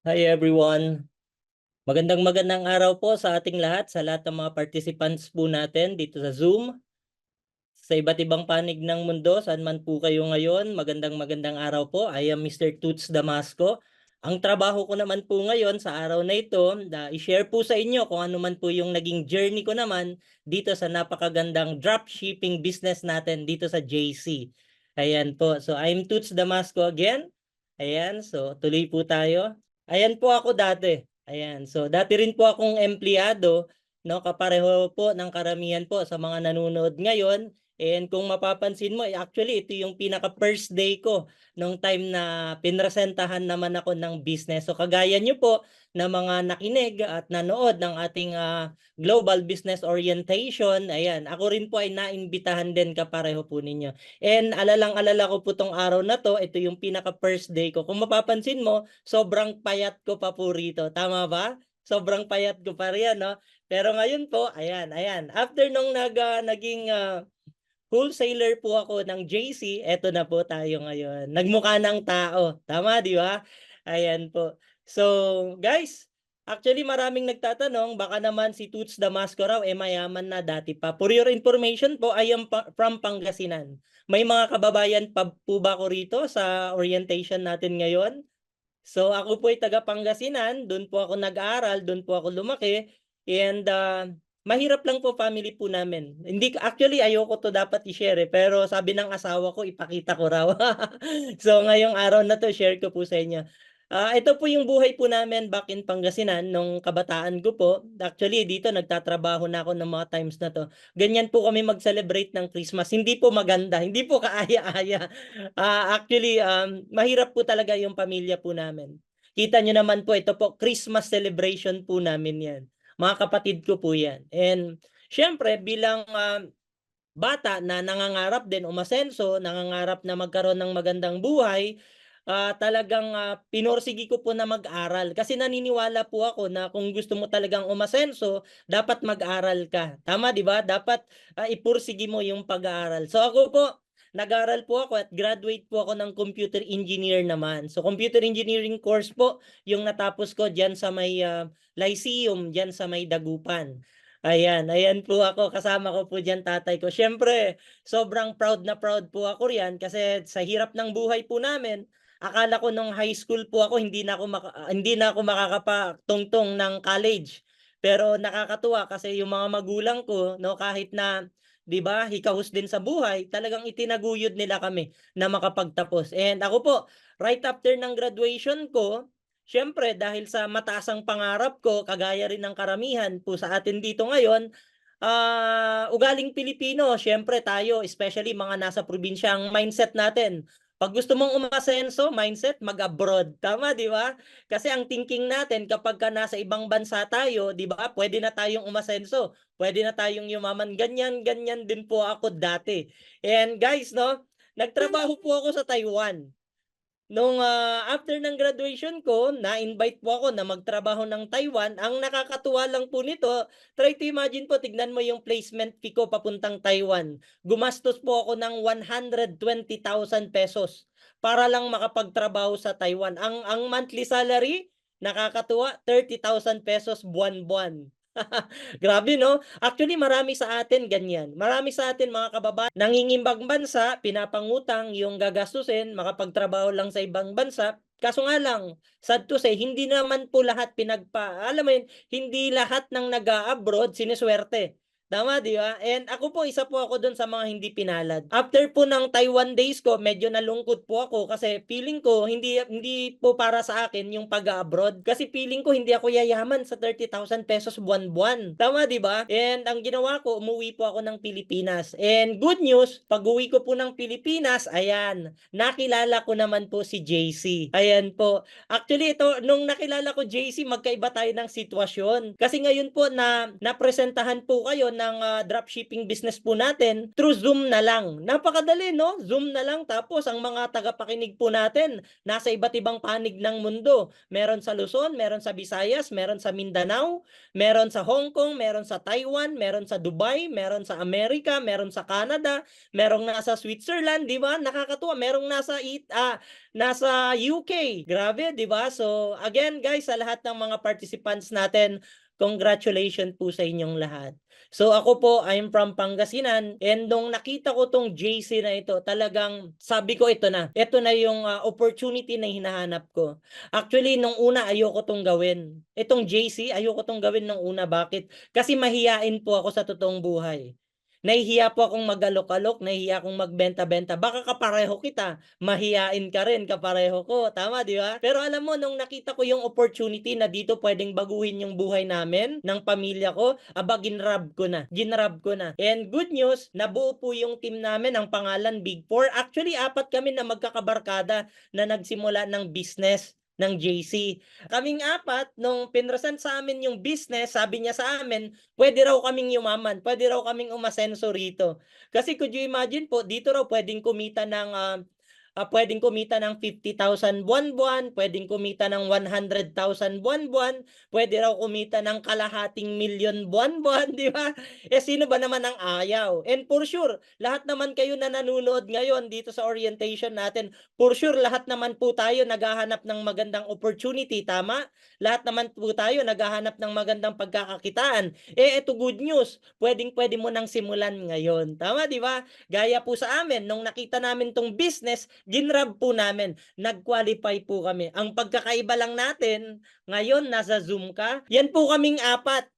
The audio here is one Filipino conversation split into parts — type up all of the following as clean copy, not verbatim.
Hi everyone. Magandang araw po sa ating lahat, sa lahat ng mga participants po natin dito sa Zoom, sa iba't ibang panig ng mundo, saan man po kayo ngayon. Magandang araw po. I am Mr. Toots Damasco. Ang trabaho ko naman po ngayon sa araw na ito, i-share po sa inyo kung ano man po yung naging journey ko naman dito sa napakagandang dropshipping business natin dito sa JC. Ayan po. So I'm Toots Damasco again. Ayan, so tuloy po tayo. Ayan po ako dati. Ayan, so dati rin po akong empleyado, no, kapareho po ng karamihan po sa mga nanonood ngayon. And kung mapapansin mo, actually ito yung pinaka first day ko nung time na pinresentahan naman ako ng business. So kagaya nyo po na mga nakinig at nanood ng ating Global Business Orientation, ayan, ako rin po ay naimbitahan din kapareho po ninyo. And alalang-alala ko po tong araw na to, ito yung pinaka first day ko. Kung mapapansin mo, sobrang payat ko pa po rito. Tama ba? Sobrang payat ko pa riyan, no? Pero ngayon po, ayan. After nung naging wholesaler po ako ng JC, eto na po tayo ngayon. Nagmukha ng tao. Tama, di ba? Ayan po. So, guys, actually maraming nagtatanong, baka naman si Toots Damasco raw, mayaman na dati pa. For your information po, I am from Pangasinan. May mga kababayan pa po ba ko rito sa orientation natin ngayon? So ako po ay taga Pangasinan, doon po ako nag-aaral, doon po ako lumaki, and mahirap lang po family po namin. Hindi actually ayoko to dapat i-share pero sabi ng asawa ko ipakita ko raw. So ngayong araw na to share ko po sa inyo. Ito po yung buhay po namin back in Pangasinan nung kabataan ko po. Actually dito nagtatrabaho na ako ng mga times na to. Ganyan po kami mag-celebrate ng Christmas. Hindi po maganda, hindi po kaaya-aya. Actually, mahirap po talaga yung pamilya po namin. Kita nyo naman po, ito po, Christmas celebration po namin yan. Mga kapatid ko po yan. And syempre, bilang bata na nangangarap din umasenso, nangangarap na magkaroon ng magandang buhay, talagang pinorsigi ko po na mag-aral. Kasi naniniwala po ako na kung gusto mo talagang umasenso, dapat mag-aral ka. Tama, di ba? Dapat ipursigi mo yung pag-aaral. So ako po, nag-aral po ako at graduate po ako ng computer engineer naman. So computer engineering course po yung natapos ko diyan sa may Lyceum, diyan sa may Dagupan. Ayan po ako, kasama ko po diyan tatay ko. Siyempre, sobrang proud po ako riyan kasi sa hirap ng buhay po namin, akala ko nung high school po ako hindi na ako makakapatungtong ng college. Pero nakakatuwa kasi yung mga magulang ko, no, kahit na 'di ba, hikahos din sa buhay, talagang itinaguyod nila kami na makapagtapos. And ako po, right after ng graduation ko, siyempre dahil sa mataas ang pangarap ko, kagaya rin ng karamihan po sa atin dito ngayon, ugaling Pilipino, siyempre tayo, especially mga nasa probinsya, ang mindset natin. Pag gusto mong umasenso, mindset, mag-abroad. Tama, di ba? Kasi ang thinking natin, kapag ka nasa ibang bansa tayo, di ba, pwede na tayong umasenso. Pwede na tayong yumaman. Ganyan din po ako dati. And guys, no, nagtrabaho po ako sa Taiwan. Nung after ng graduation ko, na-invite po ako na magtrabaho ng Taiwan. Ang nakakatuwa lang po nito, try to imagine po, tignan mo yung placement fee ko papuntang Taiwan. Gumastos po ako ng 120,000 pesos para lang makapagtrabaho sa Taiwan. Ang monthly salary, nakakatuwa, 30,000 pesos buwan-buwan. Grabe, no? Actually, marami sa atin ganyan. Marami sa atin mga kababayan, nangingimbang bansa, pinapangutang yung gagastusin, makapagtrabaho lang sa ibang bansa. Kaso nga lang, sad to say, hindi naman po lahat alam mo yun, hindi lahat ng nag-abroad siniswerte. Tama, di ba? And ako po, isa po ako dun sa mga hindi pinalad. After po ng Taiwan days ko, medyo nalungkot po ako kasi feeling ko hindi po para sa akin yung pag-abroad. Kasi feeling ko hindi ako yayaman sa 30,000 pesos buwan-buwan. Tama, di ba? And ang ginawa ko, umuwi po ako ng Pilipinas. And good news, pag-uwi ko po ng Pilipinas, ayan, nakilala ko naman po si JC. Ayan po. Actually, ito, nung nakilala ko JC, magkaiba tayo ng sitwasyon. Kasi ngayon po na napresentahan po kayo ng dropshipping business po natin through Zoom na lang. Napakadali, no? Zoom na lang, tapos ang mga tagapakinig po natin nasa iba't ibang panig ng mundo. Meron sa Luzon, meron sa Visayas, meron sa Mindanao, meron sa Hong Kong, meron sa Taiwan, meron sa Dubai, meron sa Amerika, meron sa Canada, merong nasa Switzerland, di ba? Nakakatuwa. Merong nasa UK. Grabe, di ba? So, again, guys, sa lahat ng mga participants natin, congratulations po sa inyong lahat. So ako po, I'm from Pangasinan, and nung nakita ko tong JC na ito, talagang sabi ko ito na yung opportunity na hinahanap ko. Actually, nung una ayoko tong gawin. Itong JC, ayoko tong gawin nung una. Bakit? Kasi mahiyain po ako sa totoong buhay. Nahihiya po akong mag-alok-alok, nahihiya akong magbenta-benta. Baka kapareho kita, mahiyain ka rin, kapareho ko. Tama, di ba? Pero alam mo, nung nakita ko yung opportunity na dito pwedeng baguhin yung buhay namin, ng pamilya ko, ginrab ko na. Ginrab ko na. And good news, nabuo po yung team namin, ang pangalan Big Four. Actually, 4 kami na magkakabarkada na nagsimula ng business ng JC. Kaming 4, nung pinresent sa amin yung business, sabi niya sa amin, pwede raw kaming yumaman, pwede raw kaming umasenso rito. Kasi could you imagine po, dito raw pwedeng kumita ng 50,000 buwan-buwan, pwedeng kumita ng 100,000 buwan-buwan, pwede raw kumita ng kalahating milyon buwan-buwan, di ba? Sino ba naman ang ayaw? And for sure, lahat naman kayo na nanonood ngayon dito sa orientation natin, for sure, lahat naman po tayo naghahanap ng magandang opportunity, tama? Lahat naman po tayo naghahanap ng magandang pagkakakitaan. Ito good news, pwede mo nang simulan ngayon. Tama, di ba? Gaya po sa amin, nung nakita namin tong business, ginrab po namin. Nag-qualify po kami. Ang pagkakaiba lang natin, ngayon nasa Zoom ka, yan po kaming 4.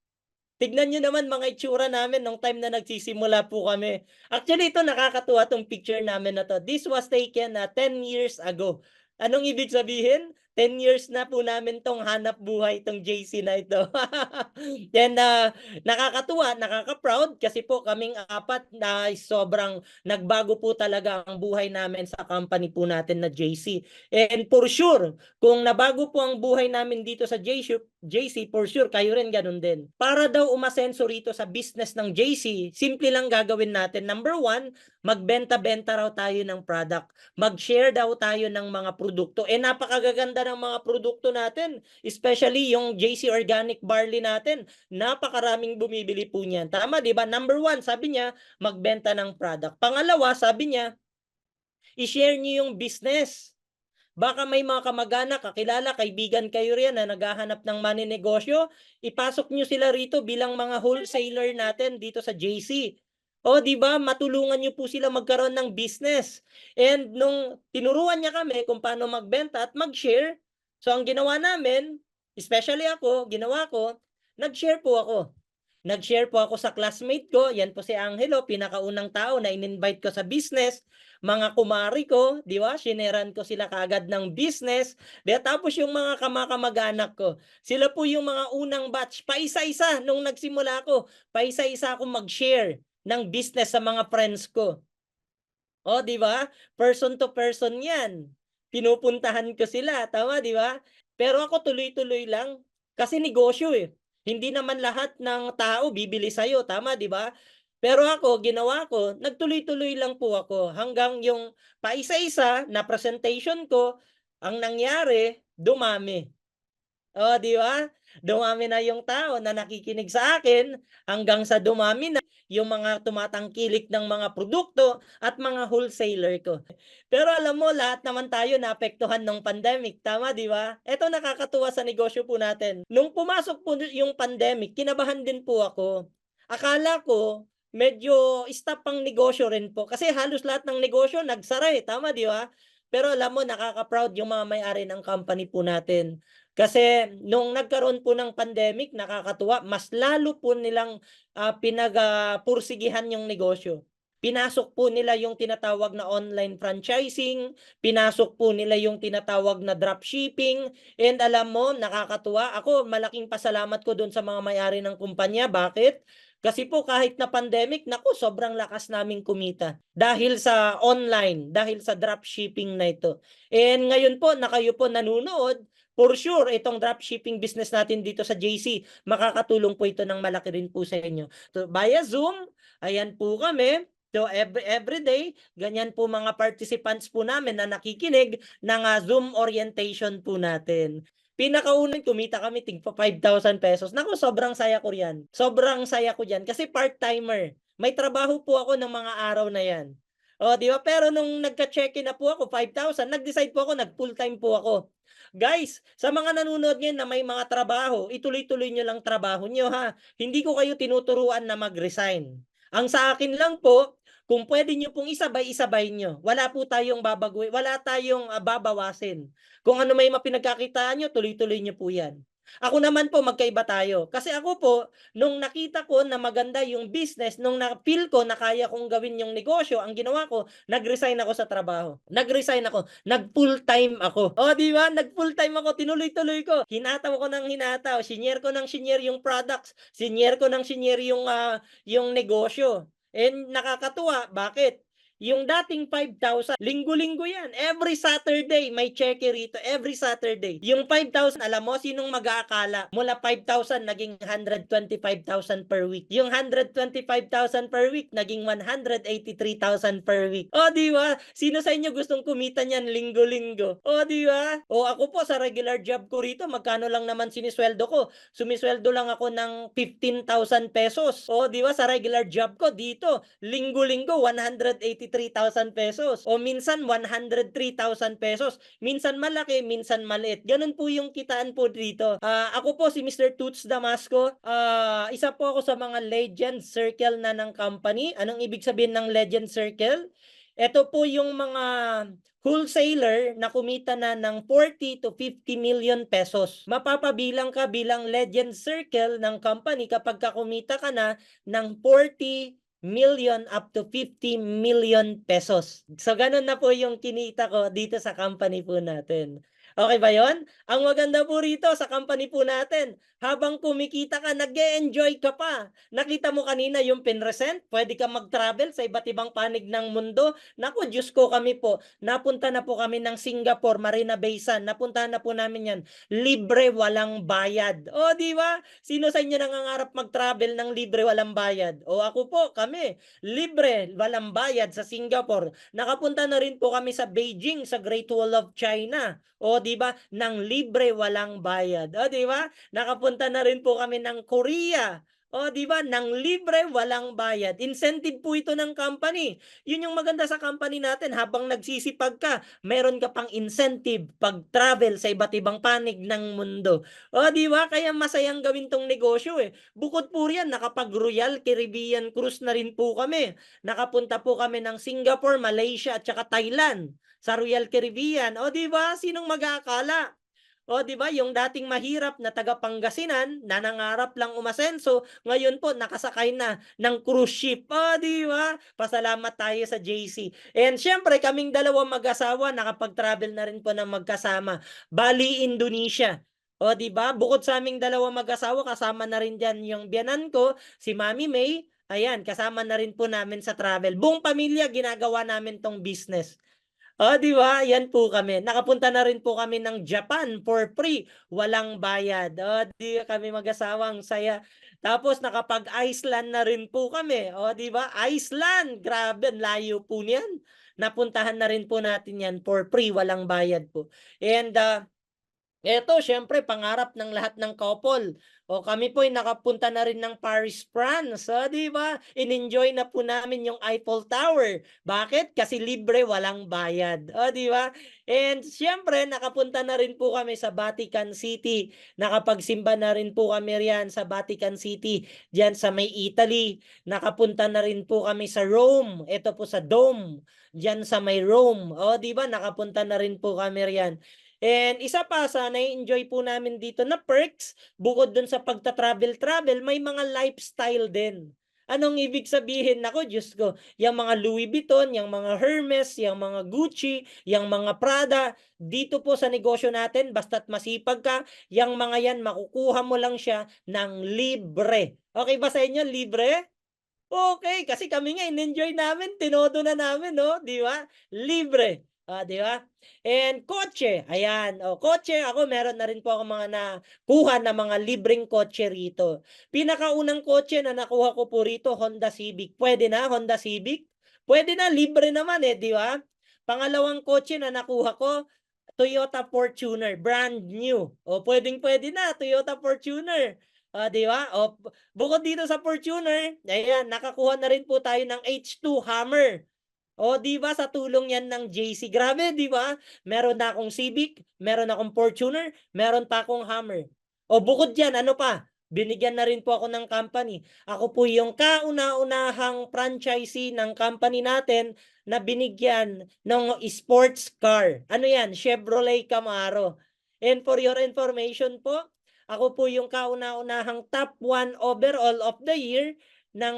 Tignan nyo naman mga itsura namin nung time na nagsisimula po kami. Actually, ito nakakatuwa tong picture namin na to. This was taken 10 years ago. Anong ibig sabihin? 10 years na po namin tong hanap buhay, tong JC na ito. Then, nakakatuwa, nakaka-proud kasi po kaming 4 na sobrang nagbago po talaga ang buhay namin sa company po natin na JC. And for sure, kung nabago po ang buhay namin dito sa JC, for sure, kayo rin ganun din. Para daw umasenso rito sa business ng JC, simple lang gagawin natin. Number 1, magbenta-benta raw tayo ng product. Mag-share daw tayo ng mga produkto. Napakagaganda ng mga produkto natin. Especially yung JC Organic Barley natin. Napakaraming bumibili po niyan. Tama, di ba? Number 1, sabi niya, magbenta ng product. Pangalawa, sabi niya, i-share niyo yung business. Baka may mga kamag-anak, kakilala, kaibigan kayo riyan na naghahanap ng maninegosyo, ipasok nyo sila rito bilang mga wholesaler natin dito sa JC. O, di ba? Matulungan nyo po sila magkaroon ng business. And nung tinuruan niya kami kung paano magbenta at mag-share, so ang ginawa namin, especially ako, ginawa ko, nag-share po ako. Nag-share po ako sa classmate ko, yan po si Angelo, pinakaunang tao na in-invite ko sa business. Mga kumari ko, di ba? Shineran ko sila kaagad ng business. Tapos yung mga kamag-anak ko, sila po yung mga unang batch. Paisa-isa nung nagsimula ako, paisa-isa ako mag-share ng business sa mga friends ko. O, di ba? Person to person yan. Pinupuntahan ko sila, tama, di ba? Pero ako tuloy-tuloy lang kasi negosyo eh. Hindi naman lahat ng tao bibili sa'yo, tama, di ba? Pero ako, ginawa ko, nagtuloy-tuloy lang po ako hanggang yung paisa-isa na presentation ko, ang nangyari, dumami. O, di ba? Dumami na yung tao na nakikinig sa akin hanggang sa dumami na yung mga tumatangkilik ng mga produkto at mga wholesaler ko. Pero alam mo, lahat naman tayo naapektuhan ng pandemic. Tama, di ba? Ito nakakatuwa sa negosyo po natin. Nung pumasok po yung pandemic, kinabahan din po ako. Akala ko, medyo stop ang negosyo rin po. Kasi halos lahat ng negosyo nagsara eh. Tama, di ba? Pero alam mo, nakaka-proud yung mga may-ari ng company po natin. Kasi nung nagkaroon po ng pandemic, nakakatuwa, mas lalo po nilang pinagpursigihan yung negosyo. Pinasok po nila yung tinatawag na online franchising, pinasok po nila yung tinatawag na dropshipping, and alam mo, nakakatuwa. Ako, malaking pasalamat ko doon sa mga may-ari ng kumpanya. Bakit? Kasi po kahit na pandemic, naku, sobrang lakas naming kumita dahil sa online, dahil sa dropshipping na ito. And ngayon po na kayo po nanonood, for sure, itong dropshipping business natin dito sa JC, makakatulong po ito ng malaki rin po sa inyo. So, via Zoom, ayan po kami. So every day, ganyan po mga participants po namin na nakikinig ng Zoom orientation po natin. Pinakaunang kumita kami tigpa 5,000 pesos. Naku, sobrang saya ko riyan. Sobrang saya ko diyan kasi part-timer. May trabaho po ako ng mga araw na 'yan. O, di ba? Pero nung nagka-check-in na po ako, 5,000, nag-decide po ako, nag-full-time po ako. Guys, sa mga nanonood ngayon na may mga trabaho, ituloy-tuloy nyo lang trabaho nyo ha. Hindi ko kayo tinuturuan na mag-resign. Ang sa akin lang po, kung pwede nyo pong isabay-isabay nyo. Wala po tayong wala tayong babawasin. Kung ano may mapinagkakitaan nyo, tuloy-tuloy nyo po yan. Ako naman po, magkaiba tayo. Kasi ako po, nung nakita ko na maganda yung business, nung na-feel ko na kaya kong gawin yung negosyo, ang ginawa ko, nag-resign ako sa trabaho. Nag-resign ako. Nag-full-time ako. O, di ba? Nag-full-time ako. Tinuloy-tuloy ko. Hinataw ko ng hinataw. Senior ko ng senior yung products. Senior ko ng senior yung negosyo. And nakakatuwa. Bakit? Yung dating 5,000, linggo-linggo yan. Every Saturday, may cheque rito. Every Saturday. Yung 5,000, alam mo, sinong mag-aakala? Mula 5,000, naging 125,000 per week. Yung 125,000 per week, naging 183,000 per week. O, di ba? Sino sa inyo gustong kumita niyan linggo-linggo? O, di ba? O, ako po, sa regular job ko rito, magkano lang naman sinisweldo ko? Sumisweldo lang ako ng 15,000 pesos. O, di ba? Sa regular job ko dito, linggo-linggo, 183,000 pesos. O minsan, 103,000 pesos. Minsan malaki, minsan maliit. Ganun po yung kitaan po dito. Ako po si Mr. Toots Damasco. Isa po ako sa mga legend circle na ng company. Anong ibig sabihin ng legend circle? Ito po yung mga wholesaler na kumita na ng 40 to 50 million pesos. Mapapabilang ka bilang legend circle ng company kapag kumita ka na ng 40 million up to 50 million pesos. So, ganun na po yung kinita ko dito sa company po natin. Okay ba yon? Ang maganda po rito sa company po natin, habang kumikita ka, nag-e-enjoy ka pa. Nakita mo kanina yung pinresent, pwede ka mag-travel sa iba't ibang panig ng mundo. Naku, Diyos ko, kami po, napunta na po kami ng Singapore, Marina Bay Sands, napuntahan na po namin yan. Libre, walang bayad. O, di ba? Sino sa inyo nangangarap mag-travel ng libre, walang bayad? O, ako po, kami, libre, walang bayad sa Singapore. Nakapunta na rin po kami sa Beijing, sa Great Wall of China. O, di ba? Nang libre, walang bayad. O, di ba? Nakapunta na rin po kami ng Korea. O, di ba? Nang libre, walang bayad. Incentive po ito ng company. Yun yung maganda sa company natin. Habang nagsisipag ka, meron ka pang incentive pag-travel sa iba't ibang panig ng mundo. O, di ba? Kaya masayang gawin tong negosyo eh. Bukod po riyan, nakapag-Royal Caribbean Cruise na rin po kami. Nakapunta po kami ng Singapore, Malaysia at saka Thailand sa Royal Caribbean. O, di ba? Sinong mag-aakala? O, di ba? Yung dating mahirap na taga Pangasinan na nangarap lang umasenso, ngayon po nakasakay na ng cruise ship. O, di ba? Pasalamat tayo sa JC. And syempre, kaming dalawang mag-asawa nakapag-travel na rin po ng magkasama. Bali, Indonesia. O, di ba? Bukod sa aming dalawang mag-asawa, kasama na rin dyan yung biyanan ko, si Mami May. Ayan, kasama na rin po namin sa travel. Buong pamilya, ginagawa namin tong business. Oh, di ba? Yan po kami. Nakapunta na rin po kami ng Japan for free. Walang bayad. Oh, di kami mag-asawang saya. Tapos nakapag-Iceland na rin po kami. Oh, di ba? Iceland. Grabe, layo po niyan. Napuntahan na rin po natin yan for free. Walang bayad po. And eto, syempre, pangarap ng lahat ng couple. O kami po ay nakapunta na rin ng Paris, France. O, di ba? In-enjoy na po namin yung Eiffel Tower. Bakit? Kasi libre, walang bayad. O, di ba? And syempre, nakapunta na rin po kami sa Vatican City. Nakapagsimba na rin po kami riyan sa Vatican City. Diyan sa may Italy. Nakapunta na rin po kami sa Rome. Ito po sa Dome. Diyan sa may Rome. O, di ba? Nakapunta na rin po kami riyan. And isa pa sa na-enjoy po namin dito na perks, bukod dun sa pagta-travel-travel, may mga lifestyle din. Anong ibig sabihin? Naku, Diyos ko, yang mga Louis Vuitton, yang mga Hermes, yang mga Gucci, yang mga Prada, dito po sa negosyo natin, basta't masipag ka, yang mga yan, makukuha mo lang siya ng libre. Okay ba sa inyo, libre? Okay, kasi kami nga in-enjoy namin, tinodo na namin 'no, 'di ba? Libre, 'di ba? And kotse, ayan, kotse ako meron na rin po akong mga nakuha na mga libreng kotse rito. Pinakaunang kotse na nakuha ko po rito, Honda Civic. Puwede na, Honda Civic? Puwede na, libre naman, 'di ba? Pangalawang kotse na nakuha ko, Toyota Fortuner, brand new. Puwedeng-puwede na, Toyota Fortuner. 'Di ba? Bukod dito sa Fortuner, ayan, nakakuha na rin po tayo ng H2 Hammer. 'Di ba sa tulong 'yan ng JC. Grabe, 'di ba? Meron na akong Civic, meron akong Fortuner, meron pa akong Hammer. Bukod diyan, ano pa? Binigyan na rin po ako ng company. Ako po yung kauna-unahang franchisee ng company natin na binigyan ng sports car. Ano 'yan? Chevrolet Camaro. And for your information po, ako po yung kauna-unahang top 1 overall of the year ng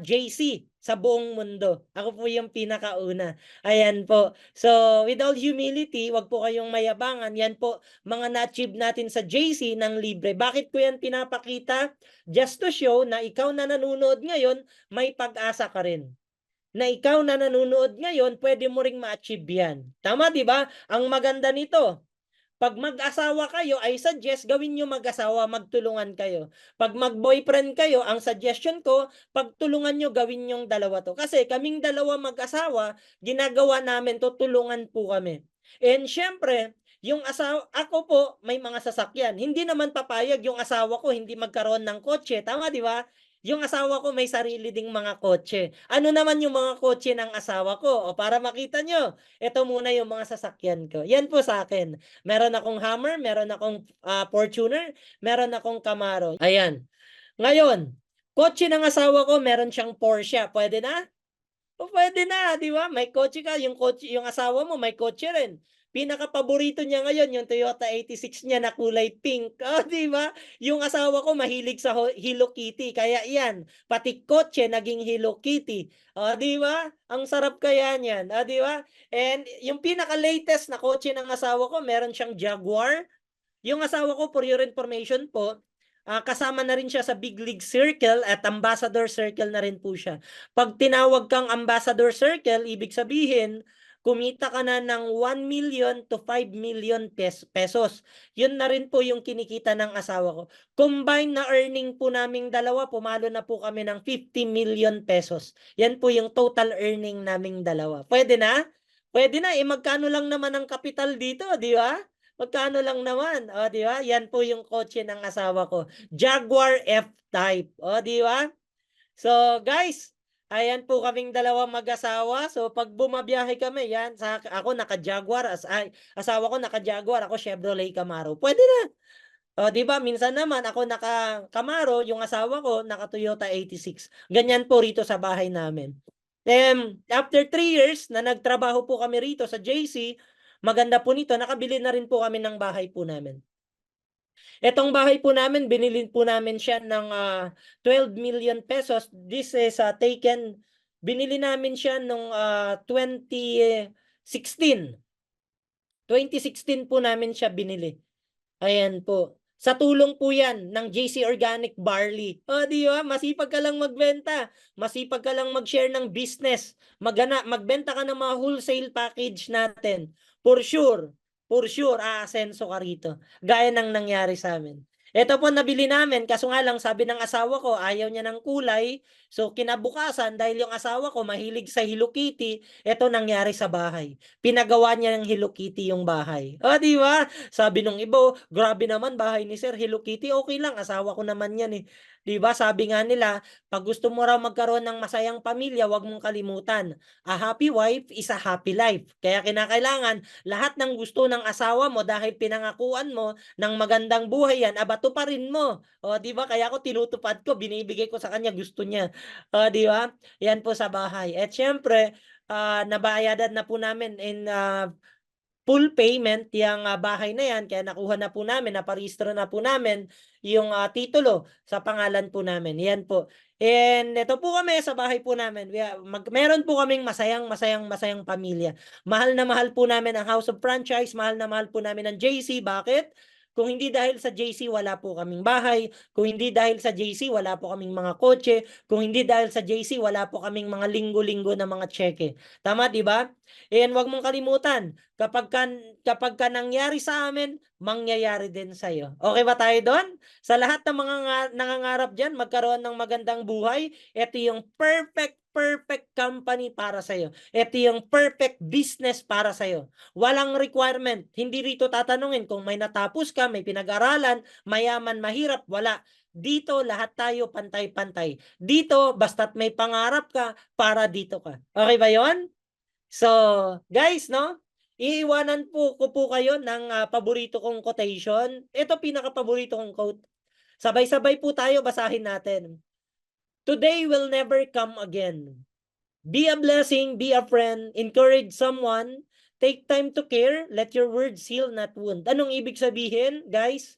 JC sa buong mundo. Ako po yung pinakauna. Ayan po. So, with all humility, wag po kayong mayabangan. Yan po, mga na-achieve natin sa JC ng libre. Bakit ko yan pinapakita? Just to show na ikaw na nanonood ngayon, may pag-asa ka rin. Na ikaw na nanonood ngayon, pwede mo ring ma-achieve yan. Tama, di ba? Ang maganda nito, pag mag-asawa kayo, I suggest gawin niyo mag-asawa, magtulungan kayo. Pag mag-boyfriend kayo, ang suggestion ko, pagtulungan niyo gawin yung dalawa to. Kasi kaming dalawa mag-asawa, ginagawa namin to, tulungan po kami. And syempre, yung asawa, ako po, may mga sasakyan. Hindi naman papayag yung asawa ko hindi magkaroon ng kotse. Tama, di ba? Yung asawa ko may sarili ding mga kotse. Ano naman yung mga kotse ng asawa ko? Para makita nyo, ito muna yung mga sasakyan ko. Yan po sa akin. Meron akong Hammer, meron akong Fortuner, meron akong Camaro. Ayan. Ngayon, kotse ng asawa ko, meron siyang Porsche. Pwede na? Pwede na, 'di ba? May kotse ka, yung asawa mo may kotse rin. Pinakapaborito niya ngayon yung Toyota 86 niya na kulay pink, 'di ba? Yung asawa ko mahilig sa Hello Kitty, kaya 'yan, pati kotse naging Hello Kitty. 'Di ba? Ang sarap kaya niyan, 'di ba? And yung pinaka-latest na kotse ng asawa ko, meron siyang Jaguar. Yung asawa ko, for your information po, kasama na rin siya sa Big League Circle at Ambassador Circle na rin po siya. Pag tinawag kang Ambassador Circle, ibig sabihin, kumita ka na ng 1 million to 5 million pesos. Yun na rin po yung kinikita ng asawa ko. Combined na earning po naming dalawa, pumalo na po kami ng 50 million pesos. Yan po yung total earning naming dalawa. Pwede na? Pwede na. Magkano lang naman ang kapital dito, di ba? Magkano lang naman, 'di ba? Yan po yung kotse ng asawa ko, Jaguar F-Type, di ba? So, guys, ayan po kaming dalawang mag-asawa. So, pag bumabiyahe kami, yan, ako naka-Jaguar, asawa ko naka-Jaguar, ako Chevrolet Camaro. Pwede na. 'Di ba? Minsan naman ako naka-Camaro, yung asawa ko naka-Toyota 86. Ganyan po rito sa bahay namin. After 3 years na nagtrabaho po kami rito sa JC, maganda po nito, nakabili na rin po kami ng bahay po namin. Etong bahay po namin, binili po namin siya ng 12 million pesos. This is taken, binili namin siya nung 2016. 2016 po namin siya binili. Ayan po. Sa tulong po yan ng JC Organic Barley. Di ba? Masipag ka lang magbenta. Masipag ka lang mag-share ng business. Magbenta ka ng mga wholesale package natin. For sure, aasenso ka rito. Gaya ng nangyari sa amin. Ito po nabili namin, kaso nga lang sabi ng asawa ko, ayaw niya ng kulay. So kinabukasan, dahil yung asawa ko mahilig sa Hello Kitty, ito nangyari sa bahay. Pinagawa niya ng Hello Kitty yung bahay. Di ba? Sabi nung iba, grabe naman bahay ni Sir, Hello Kitty, okay lang, asawa ko naman yan eh. 'Di ba? Sabi nga nila, pag gusto mo raw magkaroon ng masayang pamilya, wag mong kalimutan, a happy wife is a happy life. Kaya kinakailangan lahat ng gusto ng asawa mo dahil pinangakuan mo ng magandang buhay yan, pa rin mo. 'Di ba? Kaya ako tinutupad ko, binibigay ko sa kanya gusto niya. 'Di ba? Yan po sa bahay. At syempre, nabayadan na po namin in full payment yung bahay na yan, kaya nakuha na po namin, naparehistro na po namin yung titulo sa pangalan po namin. Yan po. And ito po kami sa bahay po namin. Meron po kaming masayang pamilya. Mahal na mahal po namin ang House of Franchise, mahal na mahal po namin ang JC. Bakit? Kung hindi dahil sa JC, wala po kaming bahay. Kung hindi dahil sa JC, wala po kaming mga kotse. Kung hindi dahil sa JC, wala po kaming mga linggo-linggo na mga cheque. Tama, di ba? And wag mong kalimutan, kapag ka nangyari sa amin, mangyayari din sa iyo. Okay ba tayo doon? Sa lahat ng mga nangangarap diyan magkaroon ng magandang buhay, ito yung perfect company para sa iyo. Ito yung perfect business para sa iyo. Walang requirement. Hindi rito tatanungin kung may natapos ka, may pinag-aralan, mayaman, mahirap, wala. Dito lahat tayo pantay-pantay. Dito basta't may pangarap ka, para dito ka. Okay ba 'yon? So, guys, no? Iiwanan ko po kayo ng paborito kong quotation. Ito pinaka-paborito kong quote. Sabay-sabay po tayo, basahin natin. Today will never come again. Be a blessing, be a friend, encourage someone, take time to care, let your words heal not wound. Anong ibig sabihin, guys?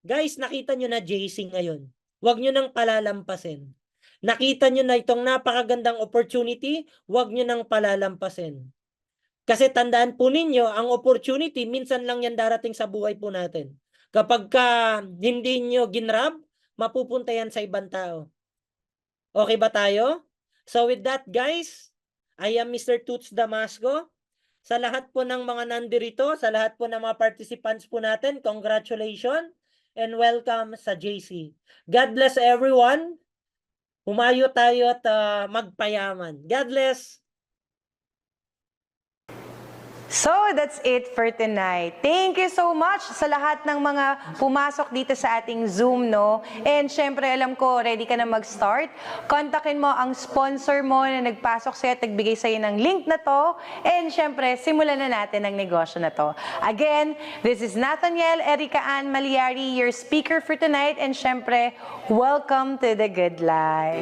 Guys, nakita nyo na JC ngayon. Huwag nyo nang palalampasin. Nakita nyo na itong napakagandang opportunity, huwag nyo nang palalampasin. Kasi tandaan po ninyo, ang opportunity, minsan lang yan darating sa buhay po natin. Kapag hindi nyo ginrab, mapupunta yan sa ibang tao. Okay ba tayo? So with that, guys, I am Mr. Toots Damasco. Sa lahat po ng mga nandirito, sa lahat po ng mga participants po natin, congratulations and welcome sa JC. God bless everyone. Humayo tayo at magpayaman. God bless. So, that's it for tonight. Thank you so much sa lahat ng mga pumasok dito sa ating Zoom, no? And syempre, alam ko, ready ka na mag-start. Kontakin mo ang sponsor mo na nagpasok sa'yo at nagbigay sa'yo ng link na to. And syempre, simulan na natin ang negosyo na to. Again, this is Nathaniel Erica Ann Maliari, your speaker for tonight. And syempre, welcome to the good life.